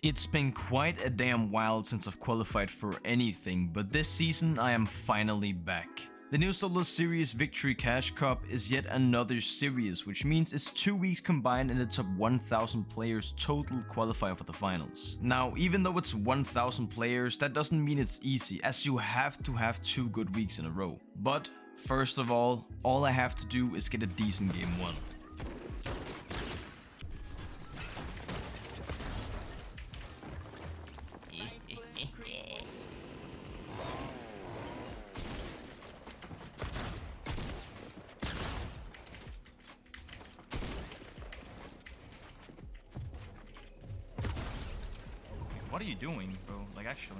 It's been quite a damn while since I've qualified for anything, but this season I am finally back. The new solo series Victory Cash Cup is yet another series, which means it's 2 weeks combined and the top 1000 players total qualify for the finals. Now, even though it's 1000 players, that doesn't mean it's easy, as you have to have 2 good weeks in a row. But first of all I have to do is get a decent game 1. What are you doing, bro? Like, actually.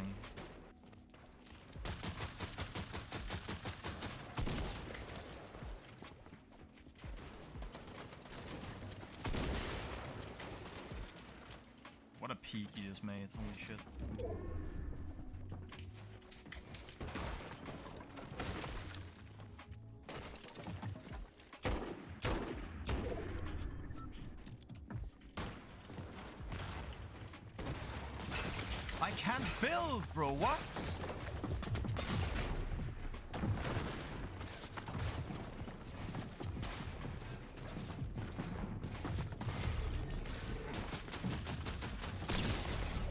What a peek you just made. Holy shit. I can't build, bro. What?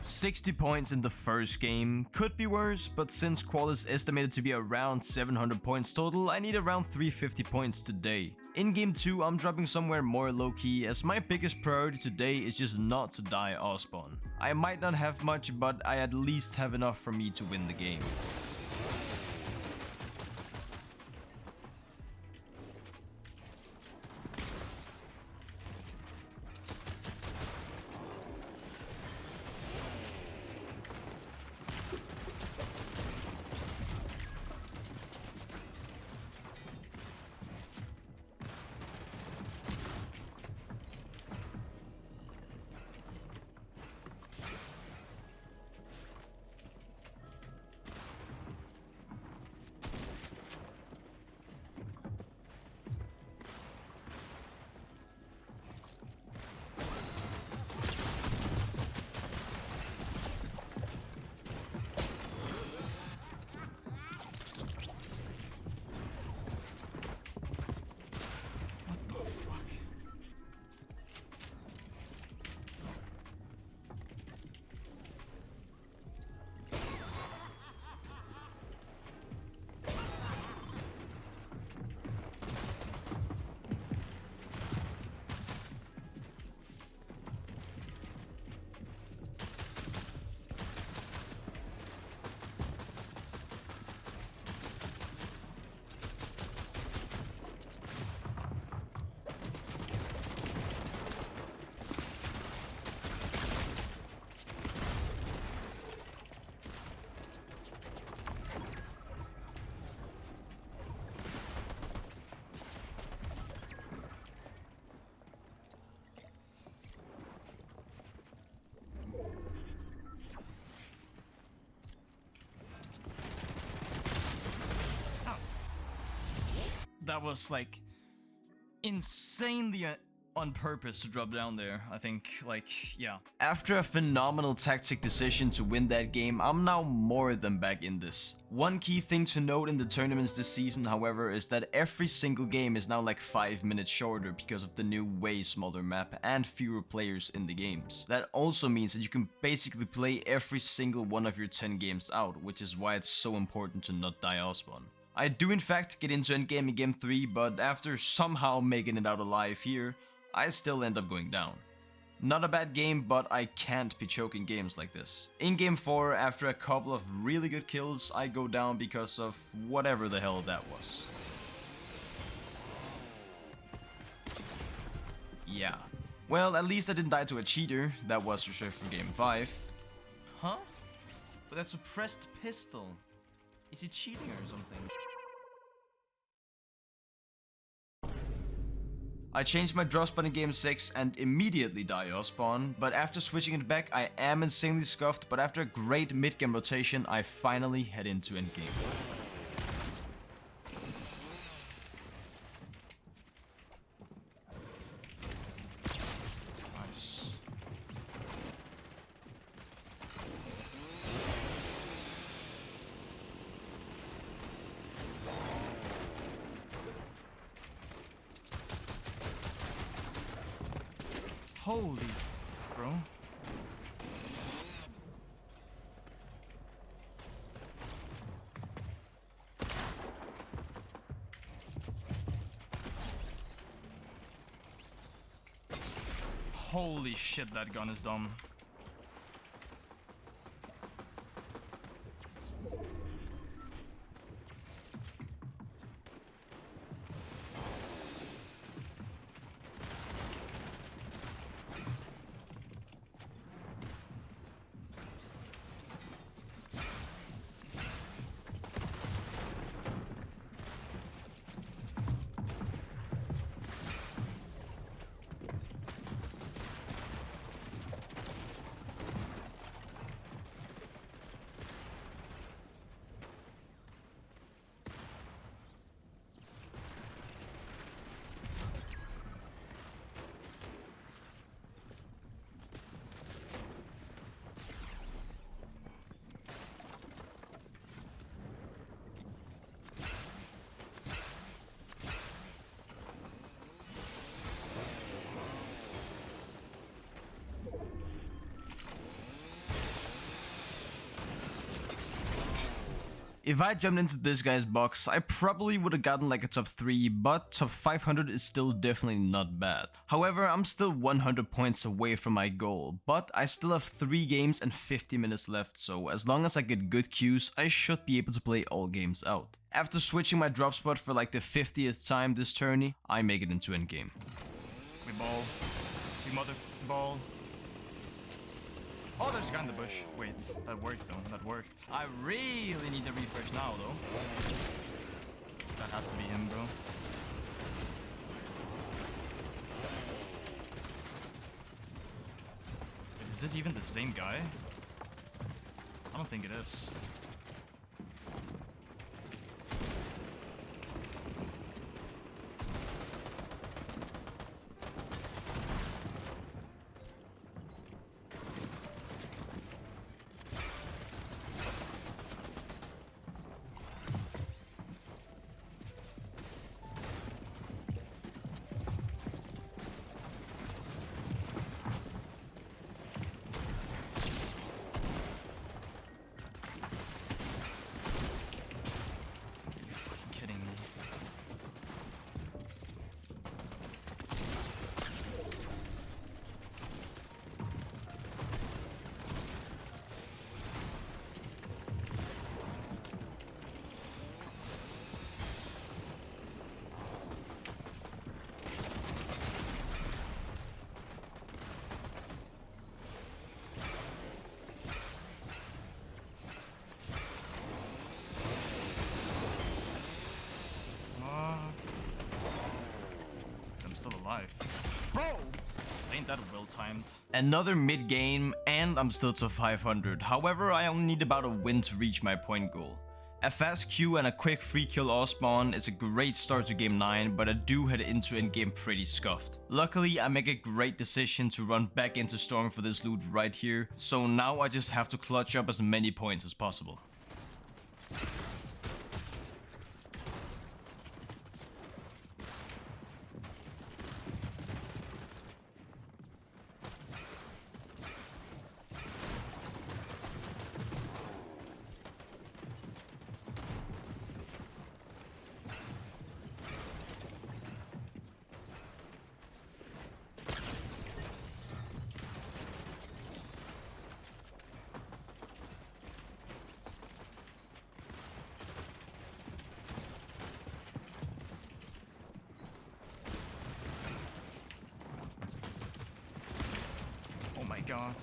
60 points in the first game. Could be worse, but since qual is estimated to be around 700 points total, I need around 350 points today. In game 2, I'm dropping somewhere more low-key, as my biggest priority today is just not to die Ospawn. I might not have much, but I at least have enough for me to win the game. That was like insanely on purpose to drop down there, I think. Like, yeah. After a phenomenal tactic decision to win that game, I'm now more than back in this. One key thing to note in the tournaments this season, however, is that every single game is now like 5 minutes shorter because of the new way smaller map and fewer players in the games. That also means that you can basically play every single one of your 10 games out, which is why it's so important to not die Ospawn. I do in fact get into endgame in game 3, but after somehow making it out alive here, I still end up going down. Not a bad game, but I can't be choking games like this. In game 4, after a couple of really good kills, I go down because of whatever the hell that was. Yeah. Well, at least I didn't die to a cheater. That was reserved for game 5. Huh? But that's a suppressed pistol. Is he cheating or something? I changed my drop spot in game 6 and immediately die Ospawn, but after switching it back I am insanely scuffed, but after a great mid-game rotation I finally head into endgame. Holy bro. Holy shit, that gun is dumb. If I jumped into this guy's box, I probably would have gotten like a top 3, but top 500 is still definitely not bad. However, I'm still 100 points away from my goal, but I still have 3 games and 50 minutes left, so as long as I get good queues, I should be able to play all games out. After switching my drop spot for like the 50th time this tourney, I make it into endgame. We ball. We mother ball. Oh, there's a guy in the bush. Wait, that worked though. That worked. I really need a refresh now though. That has to be him, bro. Is this even the same guy? I don't think it is. Bro! Ain't that well timed? Another mid game and I'm still to 500. However, I only need about a win to reach my point goal. A fast Q and a quick free kill all spawn is a great start to game 9, but I do head into endgame pretty scuffed. Luckily, I make a great decision to run back into Storm for this loot right here, so now I just have to clutch up as many points as possible. Oh my god.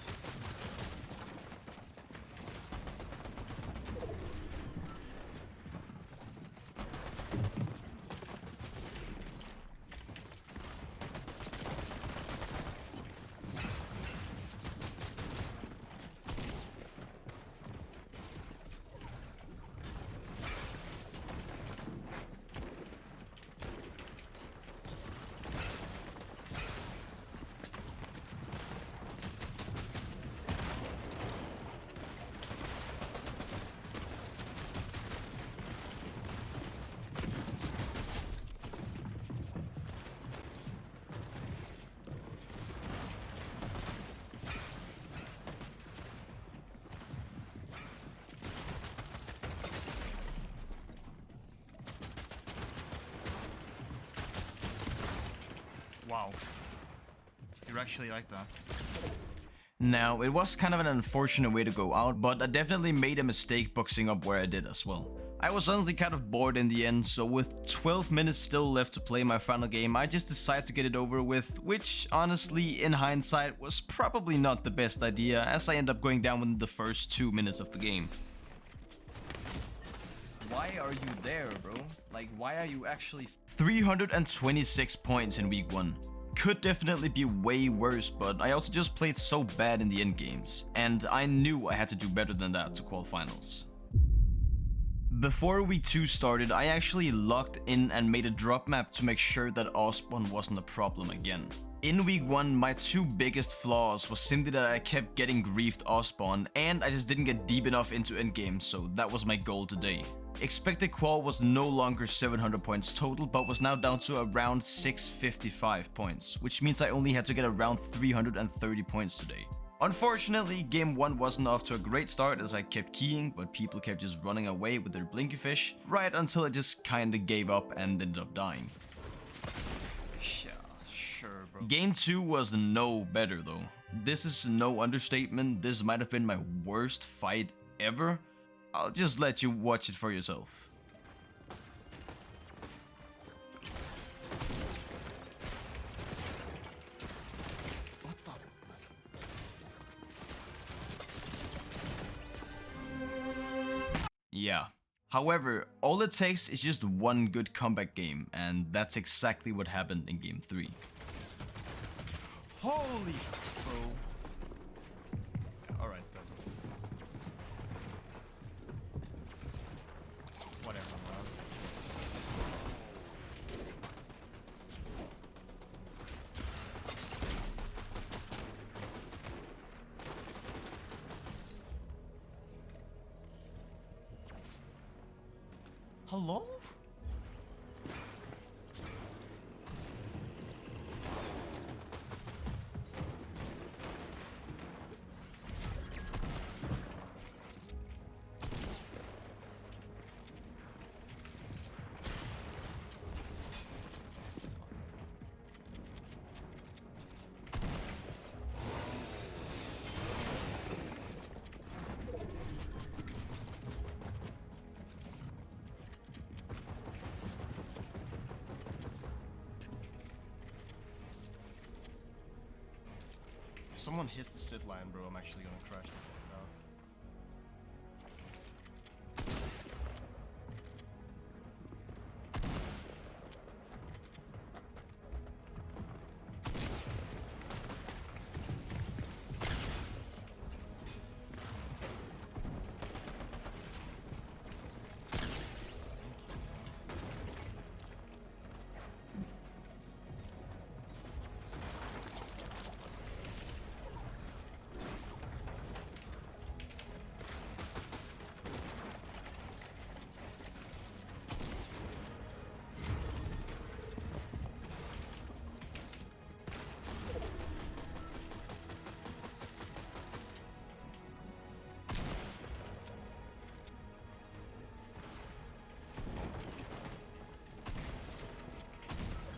Wow. You're actually like that. Now, it was kind of an unfortunate way to go out, but I definitely made a mistake boxing up where I did as well. I was honestly kind of bored in the end, so with 12 minutes still left to play my final game, I just decided to get it over with, which honestly, in hindsight, was probably not the best idea, as I end up going down within the first 2 minutes of the game. Why are you there, bro? Like, why are you actually 326 points in week 1? Could definitely be way worse, but I also just played so bad in the end games, and I knew I had to do better than that to qualifinals. Before week 2 started, I actually logged in and made a drop map to make sure that Osborn wasn't a problem again. In week 1, my 2 biggest flaws was simply that I kept getting griefed Osborn, and I just didn't get deep enough into endgame, so that was my goal today. Expected qual was no longer 700 points total, but was now down to around 655 points, which means I only had to get around 330 points today. Unfortunately, game 1 wasn't off to a great start as I kept keying, but people kept just running away with their blinky fish, right until I just kinda gave up and ended up dying. Yeah, sure, bro. Game 2 was no better though. This is no understatement, this might have been my worst fight ever. I'll just let you watch it for yourself. What the? Yeah. However, all it takes is just one good comeback game, and that's exactly what happened in game 3. Holy, bro. Alright, then. Whatever, man. Hello? If someone hits the sit line, bro, I'm actually gonna crash the fuck out.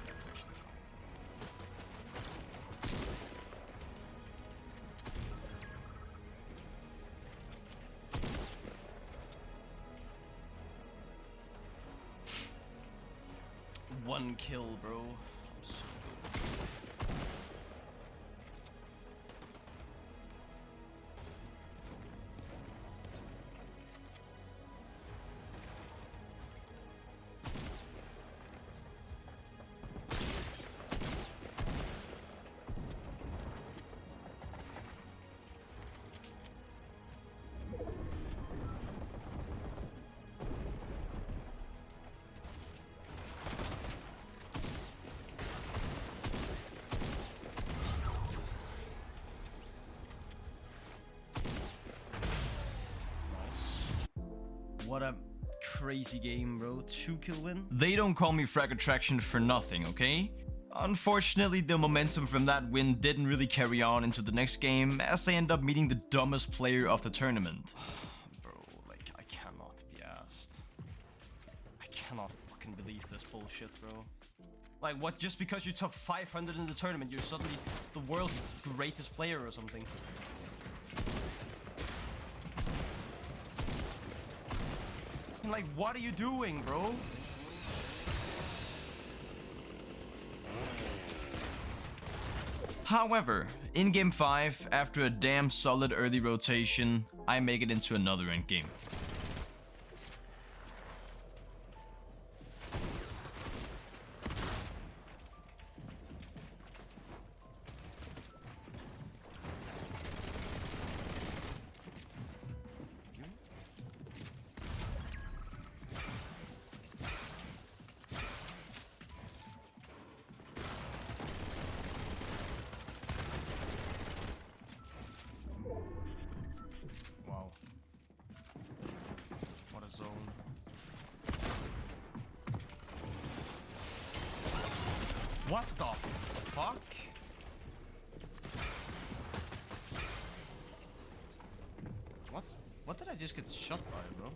That's actually fine. One kill, bro. I'm so good. What a crazy game, bro. 2-kill win. They don't call me Frag Traxion for nothing, okay? Unfortunately, the momentum from that win didn't really carry on into the next game, as I end up meeting the dumbest player of the tournament. Bro, like, I cannot be asked. I cannot fucking believe this bullshit, bro. Like, what, just because you're top 500 in the tournament, you're suddenly the world's greatest player or something? Like, what are you doing, bro? However, in Game 5, after a damn solid early rotation, I make it into another endgame. Wow. What a zone. What the fuck? What did I just get shot by, bro?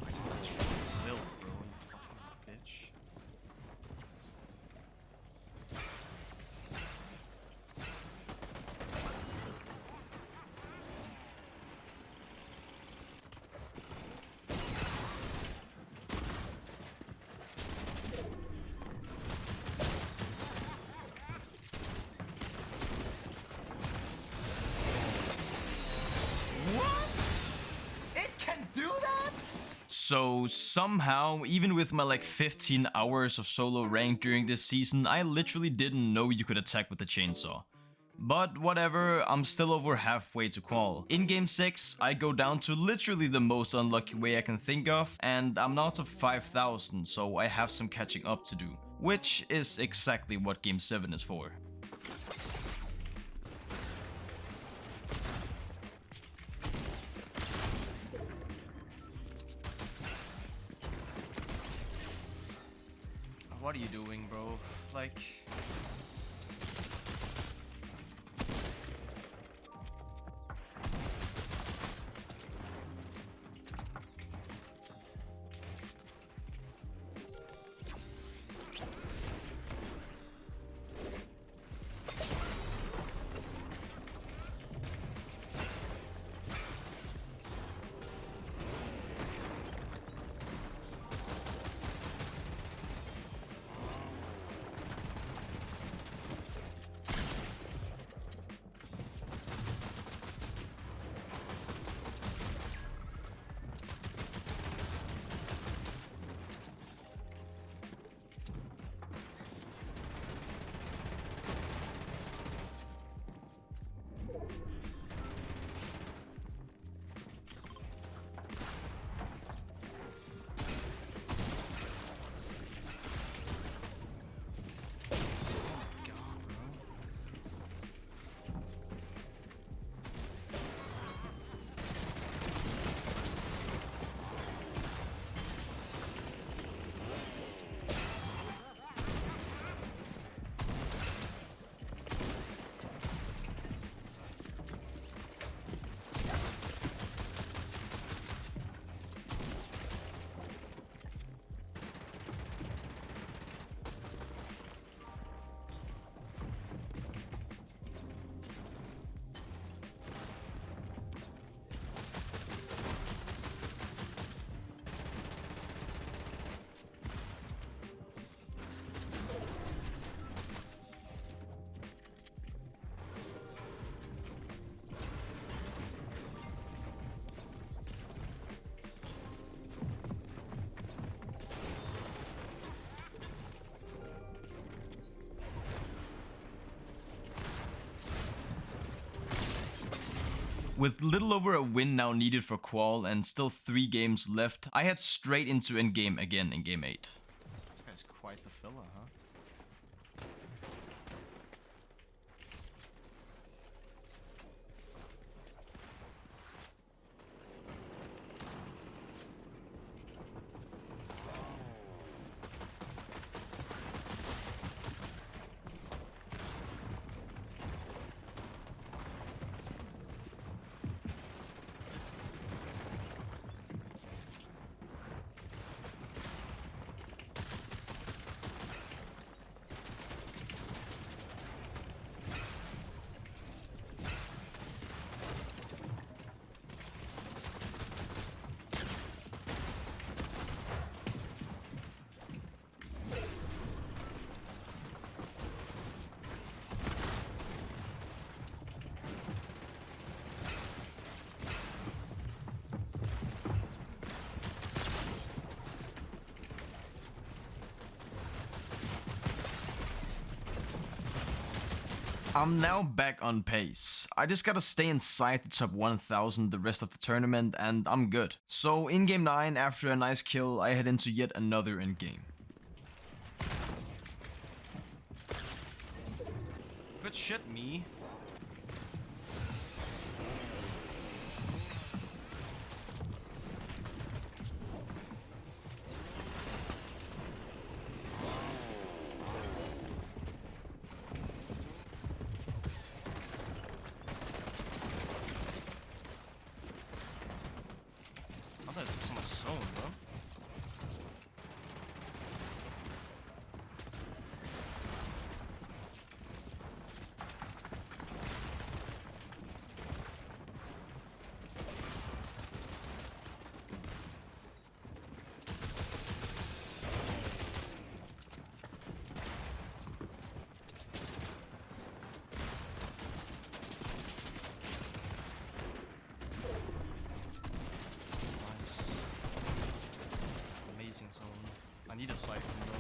I just got tripped build, bro, you fucking bitch. So somehow, even with my like 15 hours of solo rank during this season, I literally didn't know you could attack with the chainsaw. But whatever, I'm still over halfway to qual. In game 6, I go down to literally the most unlucky way I can think of, and I'm now top 5,000, so I have some catching up to do. Which is exactly what game 7 is for. What are you doing, bro? Like... With little over a win now needed for qual and still 3 games left, I head straight into endgame again in game 8. This guy's quite the filler, huh? I'm now back on pace. I just gotta stay inside the top 1000 the rest of the tournament and I'm good. So in game 9, after a nice kill, I head into yet another endgame. Good shit, me. I thought it took so much zone, bro. Amazing zone. I need a siphon though.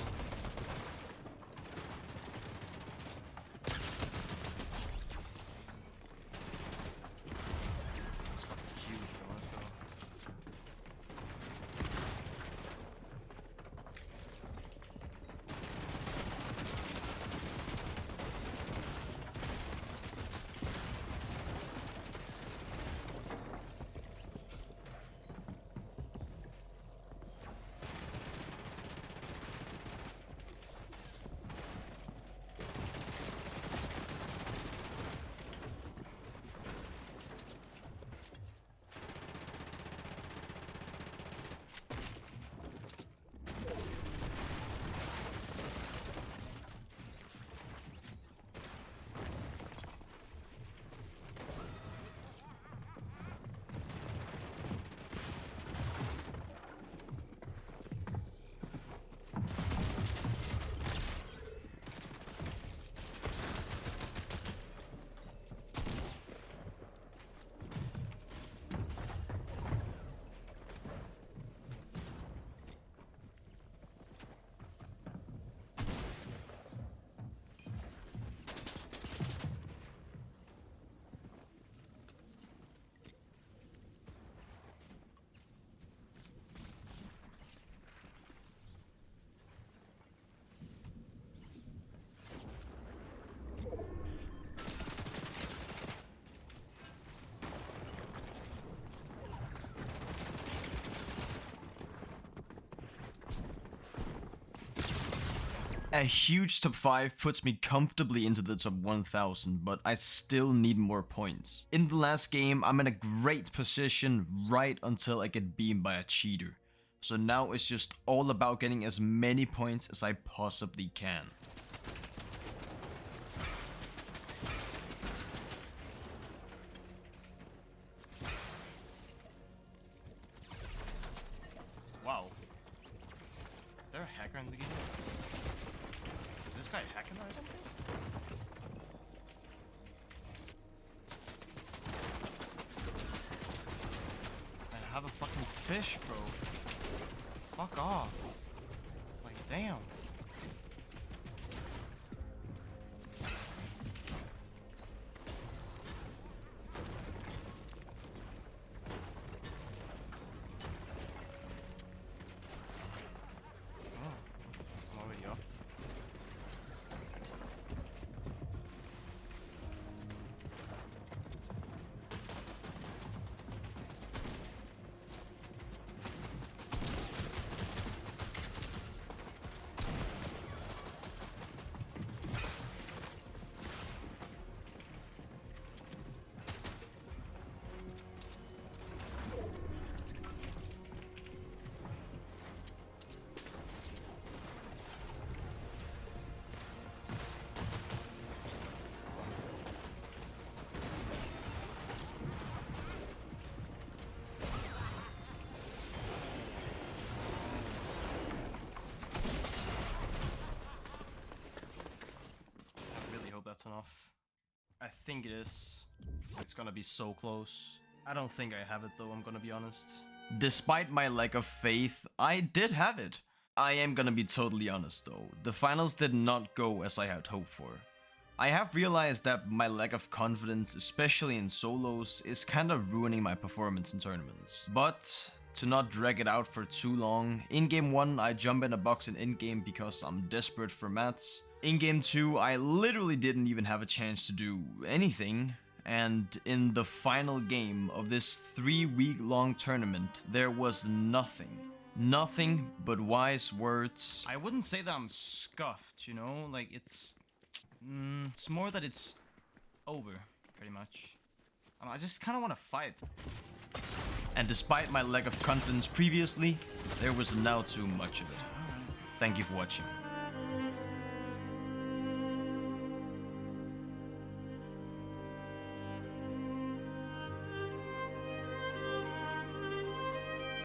That's fucking huge, bro. Let's go. A huge top 5 puts me comfortably into the top 1000, but I still need more points. In the last game, I'm in a great position right until I get beamed by a cheater. So now it's just all about getting as many points as I possibly can. Wow. Is there a hacker in the game? Is this guy hacking or something? I have a fucking fish, bro. Fuck off. Like, damn. I'm already up. That's enough. I think it is. It's gonna be so close. I don't think I have it though, I'm gonna be honest. Despite my lack of faith, I did have it. I am gonna be totally honest though, the finals did not go as I had hoped for. I have realized that my lack of confidence, especially in solos, is kind of ruining my performance in tournaments. But to not drag it out for too long, in game 1 I jump in a box in endgame because I'm desperate for mats. In game 2 I literally didn't even have a chance to do anything. And in the final game of this 3-week long tournament, there was nothing. Nothing but wise words. I wouldn't say that I'm scuffed, you know? Like, it's more that it's over, pretty much. I just kind of want to fight. And despite my lack of confidence previously, there was now too much of it. Thank you for watching.